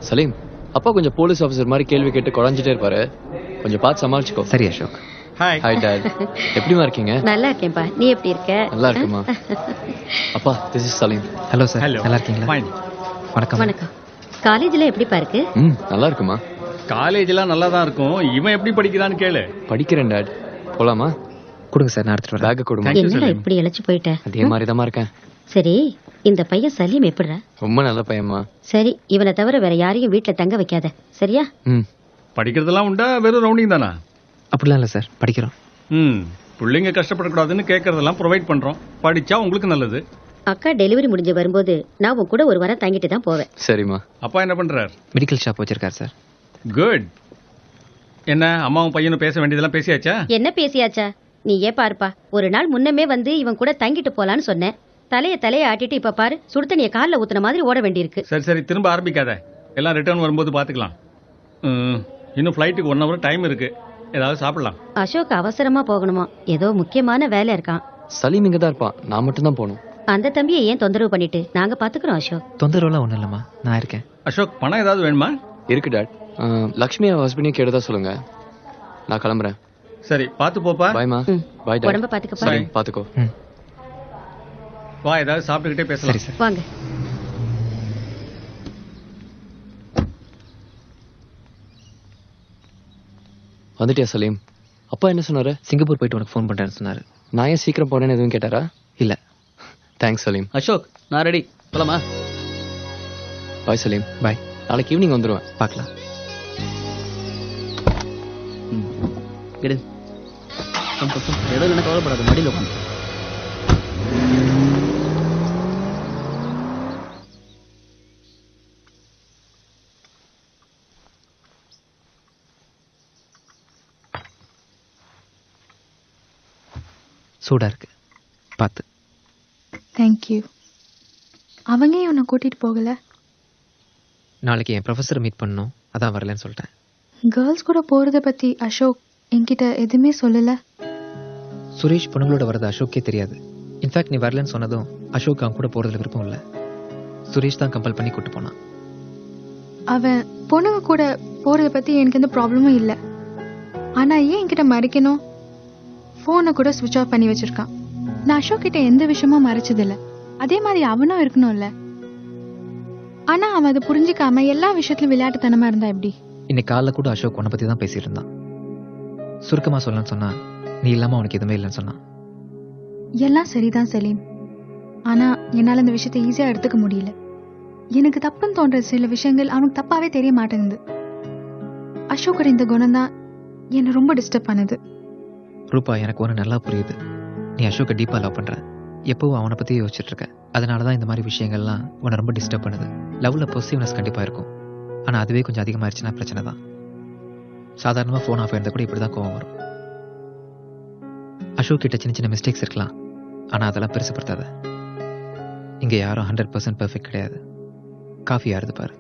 சலீம், அப்பா கொஞ்சம் police officer மாதிரி கேள்வி கேட்டு குழஞ்சிட்டே இருப்பாரு. கொஞ்சம் பார்த்து சமாளிச்சுக்கோ. சரி அசோக். ஹாய். Hi dad. எப்படிமா இருக்கீங்க? நல்லா இருக்கேன்ப்பா, நீ எப்படி இருக்க? நல்லா இருக்குமா? அப்பா, this is Salim. Hello sir, hello. நல்லா இருக்கீங்களா? ஃபைன். வணக்கம். வணக்கம். காலேஜ்ல எப்படிப்பா இருக்கு? நல்லா இருக்குமா? காலேஜ்லாம் நல்லா தான் இருக்கும். இவன் எப்படி படிக்கிறான்னு கேளு. படிக்கிறேன் டாட். போலாமா? கொடுங்க சார், நான் எடுத்துட்டு வரேன். பேக் கொடுமா. Thank you, என்னடா சலீம். இப்படி இழைச்சு போயிட்ட? அதே மாதிரி தான் இருக்கேன். சரி, இந்த பையன் சலீம் எப்படிடா? ரொம்ப நல்ல பையன்மா. சரி, இவனை தவிர வேற யாரையும் வீட்டுல தங்க வைக்காத, சரியா? ம் படிக்கிறதெல்லாம் உண்டா, வெறும் ரவுண்டிங் தானா? அப்படிலாம் இல்லை சார், படிக்கிறோம். பிள்ளைங்க கஷ்டப்படக்கூடாதுன்னு கேட்கறதெல்லாம் ப்ரொவைட் பண்றோம். படிச்சா உங்களுக்கு நல்லது. அக்கா டெலிவரி முடிஞ்சு வரும்போது நான் உன் கூட ஒரு வாரம் தங்கிட்டு தான் போவேன். சரிம்மா. அப்பா என்ன பண்றார்? மெடிக்கல் ஷாப் வச்சிருக்காரு சார். குட். என்ன அம்மாவும் பையனும் பேச வேண்டியதெல்லாம் பேசியாச்சா? என்ன பேசியாச்சா? நீ ஏன் பாருப்பா, ஒரு நாள் முன்னமே வந்து இவன் கூட தங்கிட்டு போலான்னு சொன்னேன். தலைய ஆட்டிட்டு இப்ப பாரு, சுடுதண்ணிய கால்ல ஊத்துன மாதிரி ஓட வேண்டியிருக்கு. சரி சரி, திரும்ப ஆரம்பிக்காத. எல்லாம் ரிட்டர்ன் வரும்போது பாத்துக்கலாம். இன்னும் ஃப்ளைட்டுக்கு 1 hour டைம் இருக்கு. ஏதாவது சாப்பிடலாம். அசோக் அவசரமா போகணுமா, ஏதோ முக்கியமான வேலை இருக்கான். சலீம் இங்க தான் இருப்பான், நான் மட்டும் தான் போகணும். அந்த தம்பியை ஏன் தொந்தரவு பண்ணிட்டு, நாங்க பாத்துக்கிறோம் அசோக். தொந்தரவுலாம் ஒன்றும் இல்லைம்மா, நான் இருக்கேன். அசோக், பணம் ஏதாவது வேணுமா? இருக்கு டாட். லக்ஷ்மி ஹஸ்பண்டையும் கேட்டதா சொல்லுங்க. நான் கிளம்புறேன். சரி, பாத்து போப்பா. பாய்மா. ம். பாய் டாட். உடம்ப பாத்துக்கப்பா. சரி, பாத்துக்கோ. ம், வா, ஏதாவது சாப்பிட்டுக்கிட்டே சரி பேசலாம். சார். வாங்க. வந்துட்டியா சலீம்? அப்பா என்ன சொன்னாரு? சிங்கப்பூர் போயிட்டு உனக்கு ஃபோன் பண்ணுறேன்னு சொன்னார். நான் ஏன் சீக்கிரம் போனேன்னு எதுவும் கேட்டாரா? இல்லை. தேங்க்ஸ் சலீம். அசோக், நான் ரெடி. போலாமா? பாய் சலீம். பாய். நாளைக்கு ஈவினிங் வந்துடுவேன். பார்க்கலாம். எடு. ஏதோ என்ன கவலைப்படாத, மடியில் உட்காந்து. சூடாக இருக்கு, பார்த்து. தேங்க்யூ. அவங்க ஏன் உன்னை கூட்டிட்டு போகல? நாளைக்கு என் ப்ரொஃபஸரை மீட் பண்ணணும், அதான் வரலன்னு சொல்லிட்டேன். கேர்ள்ஸ் கூட போறத பத்தி அசோக் என்கிட்ட எதுவுமே சொல்லல. சுரேஷ் பொண்ணுங்களோட வரது அசோக்கே தெரியாது. இன்ஃபேக்ட் நீ வரலன்னு சொன்னதும் அசோக் அவன் கூட போகிறதுல விருப்பம் இல்லை. சுரேஷ் தான் கம்பல் பண்ணி கூட்டு போனான். அவன் பொண்ணுங்க கூட போறத பத்தி எனக்கு எந்த ப்ராப்ளமும் இல்லை. ஆனா ஏன் என்கிட்ட மறைக்கணும்? போனை கூட சுவிட்ச் ஆஃப் பண்ணி வச்சிருக்கான். நான் அசோக் கிட்ட எந்த விஷயமும் மறைச்சதில்ல. அதே மாதிரி அவனும் இருக்கணும்ல. ஆனா அவன் அதை புரிஞ்சுக்காம எல்லா விஷயத்திலும் விளையாட்டுத்தனமா இருந்தா எப்படி? இன்னைக்கு காலைல கூட அசோக் உன்னை பற்றி தான் பேசிட்டு இருந்தான். சுருக்கமாக சொல்லணும்னு சொன்னா, நீ இல்லாமல் அவனுக்கு எதுவுமே இல்லைன்னு சொன்னான். எல்லாம் சரிதான் சலீம். ஆனா என்னால இந்த விஷயத்தை ஈஸியா எடுத்துக்க முடியல. எனக்கு தப்புன்னு தோன்ற சில விஷயங்கள் அவனுக்கு தப்பாவே தெரிய மாட்டேங்குது. அசோக்கோட இந்த குணம் தான் என்னை ரொம்ப டிஸ்டர்ப் பண்ணுது. ரூபா, எனக்கு ஒன்று நல்லா புரியுது. நீ அசோக்கை டீப்பாக லவ் பண்ணுற. எப்போவும் அவனை பற்றி யோசிச்சுட்டு இருக்க. அதனால தான் இந்த மாதிரி விஷயங்கள்லாம் உன்னை ரொம்ப டிஸ்டர்ப் பண்ணுது. லவ்வில் பொசிட்டிவ்னஸ் கண்டிப்பாக இருக்கும். ஆனால் அதுவே கொஞ்சம் அதிகமாகிடுச்சுன்னா பிரச்சனை தான். சாதாரணமாக ஃபோன் ஆஃப் ஆயிருந்தா கூட இப்படி தான் கோவம் வரும். அசோக் கிட்ட சின்ன சின்ன மிஸ்டேக்ஸ் இருக்கலாம், ஆனால் அதெல்லாம் பெருசுப்படுத்தாத. இங்கே யாரும் 100% பெர்ஃபெக்ட் கிடையாது. காஃபி யாருது பாரு.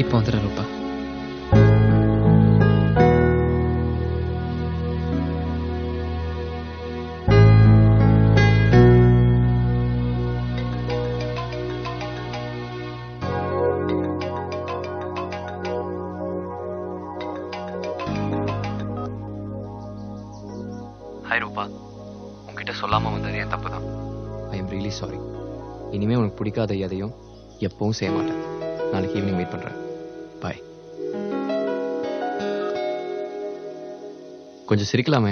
இப்போ வந்துடுற ரூபா. ஹாய் ரூபா. உன்கிட்ட சொல்லாமல் வந்தது என் தப்பு தான். I am really sorry. இனிமேல் உனக்கு பிடிக்காத எதையும் எப்பவும் செய்ய மாட்டேன். நாளைக்கு ஈவினிங் மீட் பண்ணுறேன். பாய். கொஞ்சம் சிரிக்கலாமே.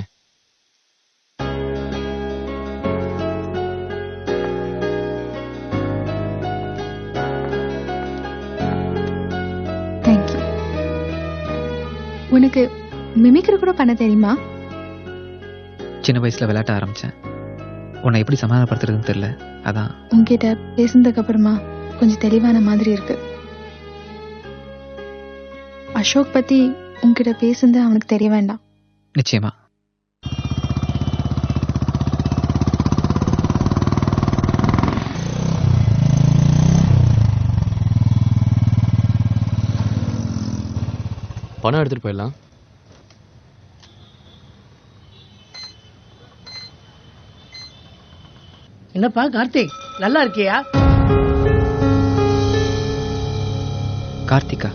தேங்க்யூ. உனக்கு மிமிக்ரி கூட பண்ண தெரியுமா? சின்ன வயசில் விளையாட்ட ஆரம்பித்தேன். உன்னை எப்படி சமாதானப்படுத்துறதுன்னு தெரியல, அதான். உன்கிட்ட பேசுனதுக்கு அப்புறமா கொஞ்சம் தெளிவான மாதிரி இருக்கு. அசோக் பத்தி உன்கிட்ட பேசுனது அவனுக்கு தெரிய வேண்டாம். நிச்சயமா. பணம் எடுத்துட்டு போயிடலாம். என்னப்பா கார்த்திக், நல்லா இருக்கியா? கார்த்திகா,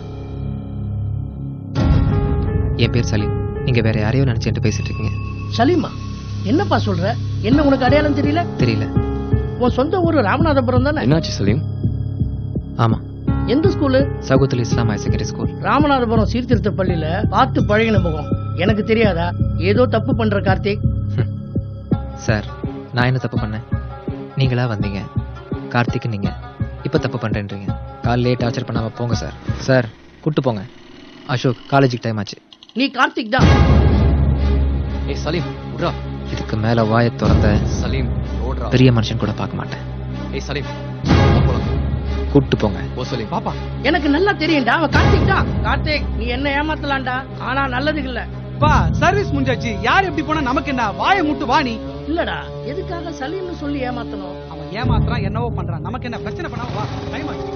என் பேர் சலீம். நீங்க வேற யாரையோ நினைச்சிட்டு பேசிட்டு இருக்கீங்க. சலீமா, என்னப்பா சொல்ற? என்ன உனக்கு அடையாளம் தெரியல? தெரியல. உன் சொந்த ஊரு ராமநாதபுரம் தானே? என்னாச்சு சலீம்? ஆமா, எந்த ஸ்கூலு? சவுகத்துல் இஸ்லாம் ஹையர் செகண்டரி ஸ்கூல். ராமநாதபுரம் சீர்திருத்த பள்ளியில பார்த்து பழகின முகம் எனக்கு தெரியாதா? ஏதோ தப்பு பண்ற கார்த்திக். சார், நான் என்ன தப்பு பண்ணேன்? நீங்களா வந்தீங்க, கார்த்திக் நீங்க இப்ப தப்பு பண்றேன்றீங்க. காலையிலே டார்ச்சர் பண்ணாம போங்க சார். சார், கூட்டு போங்க. அசோக், காலேஜுக்கு டைம் ஆச்சு. நீ கார்த்திக் தான். ஏய் சலீம், விட்றா. இதுக்கு மேல வாயை திறந்த சலீம், ஓடுறா. பெரிய மனுஷன் கூட பார்க்க மாட்டேன். ஏய் சலீம், வா போலாம். கூட்டு போங்க. ஓ சலீம், பாப்பா. எனக்கு நல்லா தெரியும்டா, அவன் கார்த்திக் தான். கார்த்திக், நீ என்ன ஏமாத்தலாம்டா, ஆனா நல்லதுக்கு இல்ல. பா, சர்வீஸ் முடிஞ்சாச்சு. யார் எப்படி போனா நமக்கு என்ன? வாயை முட்டு வா நீ. இல்லடா, எதுக்காக சலீம்னு சொல்லி ஏமாத்தணும்? அவன் ஏமாத்துறான், என்னவோ பண்றான், நமக்கு என்ன பிரச்சனை? பண்ணாம வா, டைம் ஆச்சு.